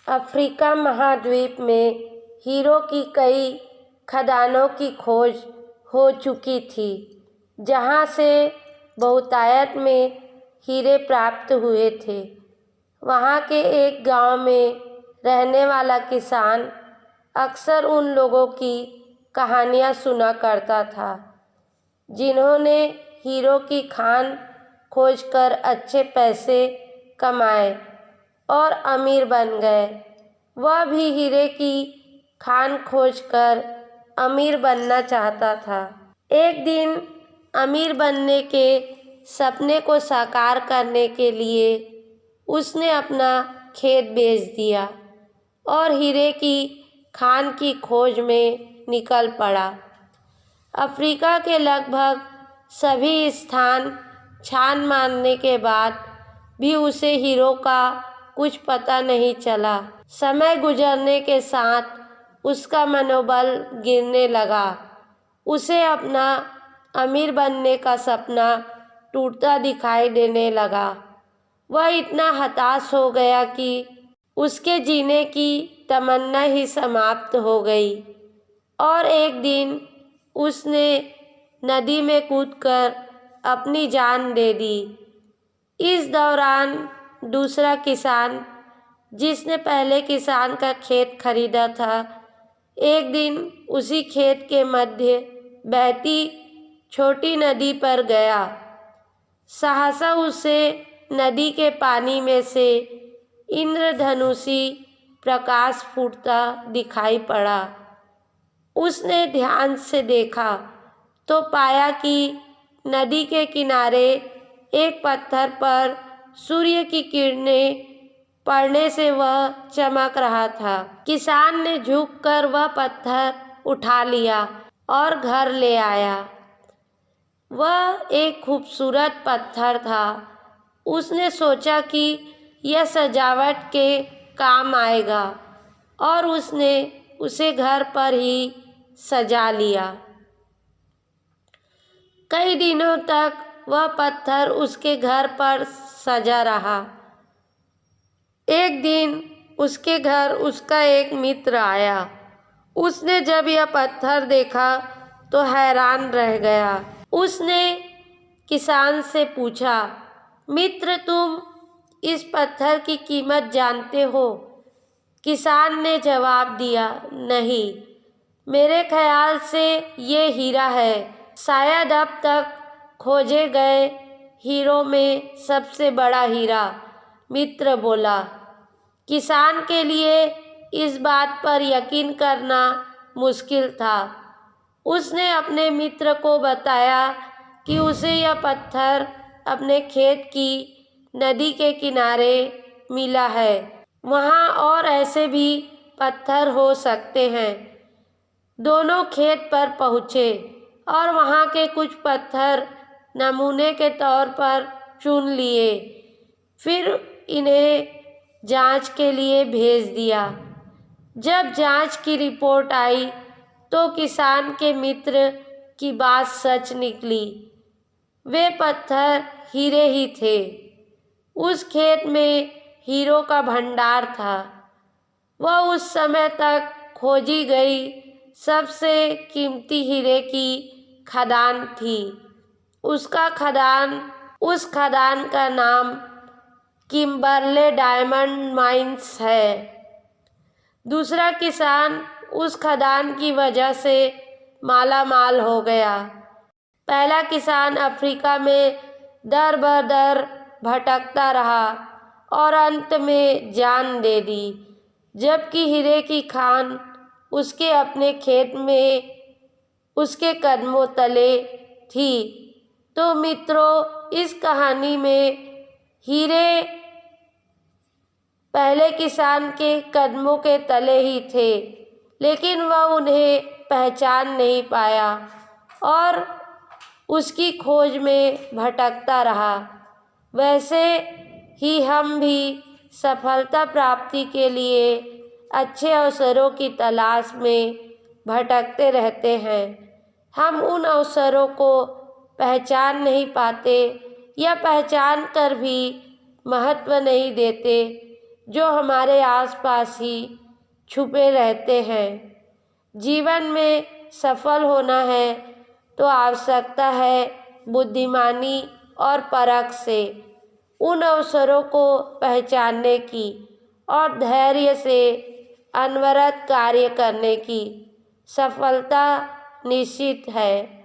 Africa महाद्वीप में hero की कई खदानों की खोज हो चुकी थी, जहां से बहुतायत में हीरे प्राप्त हुए थे। वहां के एक गांव में रहने वाला किसान अक्सर उन लोगों की कहानियां सुना करता था जिन्होंने हीरो की खान खोजकर अच्छे पैसे कमाए और अमीर बन गए। वह भी हीरे की खान खोजकर अमीर बनना चाहता था। एक दिन अमीर बनने के सपने को साकार करने के लिए उसने अपना खेत बेच दिया और हीरे की खान की खोज में निकल पड़ा। अफ्रीका के लगभग सभी स्थान छान मारने के बाद भी उसे हीरो का कुछ पता नहीं चला। समय गुजरने के साथ उसका मनोबल गिरने लगा। उसे अपना अमीर बनने का सपना टूटता दिखाई देने लगा। वह इतना हताश हो गया कि उसके जीने की तमन्ना ही समाप्त हो गई और एक दिन उसने नदी में कूदकर अपनी जान दे दी। इस दौरान दूसरा किसान, जिसने पहले किसान का खेत खरीदा था, एक दिन उसी खेत के मध्य बहती छोटी नदी पर गया। सहसा उसे नदी के पानी में से इंद्रधनुषी प्रकाश फूटता दिखाई पड़ा। उसने ध्यान से देखा तो पाया कि नदी के किनारे एक पत्थर पर सूर्य की किरणें पड़ने से वह चमक रहा था। किसान ने झुककर वह पत्थर उठा लिया और घर ले आया। वह एक खूबसूरत पत्थर था। उसने सोचा कि यह सजावट के काम आएगा और उसने उसे घर पर ही सजा लिया। कई दिनों तक वह पत्थर उसके घर पर सजा रहा। एक दिन उसके घर उसका एक मित्र आया। उसने जब यह पत्थर देखा तो हैरान रह गया। उसने किसान से पूछा, मित्र, तुम इस पत्थर की कीमत जानते हो? किसान ने जवाब दिया, नहीं, मेरे ख्याल से ये हीरा है, शायद अब तक खोजे गए हीरों में सबसे बड़ा हीरा। मित्र बोला। किसान के लिए इस बात पर यकीन करना मुश्किल था। उसने अपने मित्र को बताया कि उसे यह पत्थर अपने खेत की नदी के किनारे मिला है। वहाँ और ऐसे भी पत्थर हो सकते हैं। दोनों खेत पर पहुँचे और वहाँ के कुछ पत्थर नमूने के तौर पर चुन लिए। फिर इन्हें जांच के लिए भेज दिया। जब जांच की रिपोर्ट आई तो किसान के मित्र की बात सच निकली। वे पत्थर हीरे ही थे। उस खेत में हीरो का भंडार था। वह उस समय तक खोजी गई सबसे कीमती हीरे की खदान थी। उस खदान का नाम किम्बरले डायमंड माइंस है। दूसरा किसान उस खदान की वजह से माला माल हो गया। पहला किसान अफ्रीका में दर बदर भटकता रहा और अंत में जान दे दी, जबकि हीरे की खान उसके अपने खेत में उसके कदमों तले थी। तो मित्रों, इस कहानी में हीरे पहले किसान के कदमों के तले ही थे, लेकिन वह उन्हें पहचान नहीं पाया और उसकी खोज में भटकता रहा। वैसे ही हम भी सफलता प्राप्ति के लिए अच्छे अवसरों की तलाश में भटकते रहते हैं। हम उन अवसरों को पहचान नहीं पाते या पहचान कर भी महत्व नहीं देते जो हमारे आसपास ही छुपे रहते हैं। जीवन में सफल होना है तो आवश्यकता है बुद्धिमानी और परख से उन अवसरों को पहचानने की और धैर्य से अनवरत कार्य करने की। सफलता निश्चित है।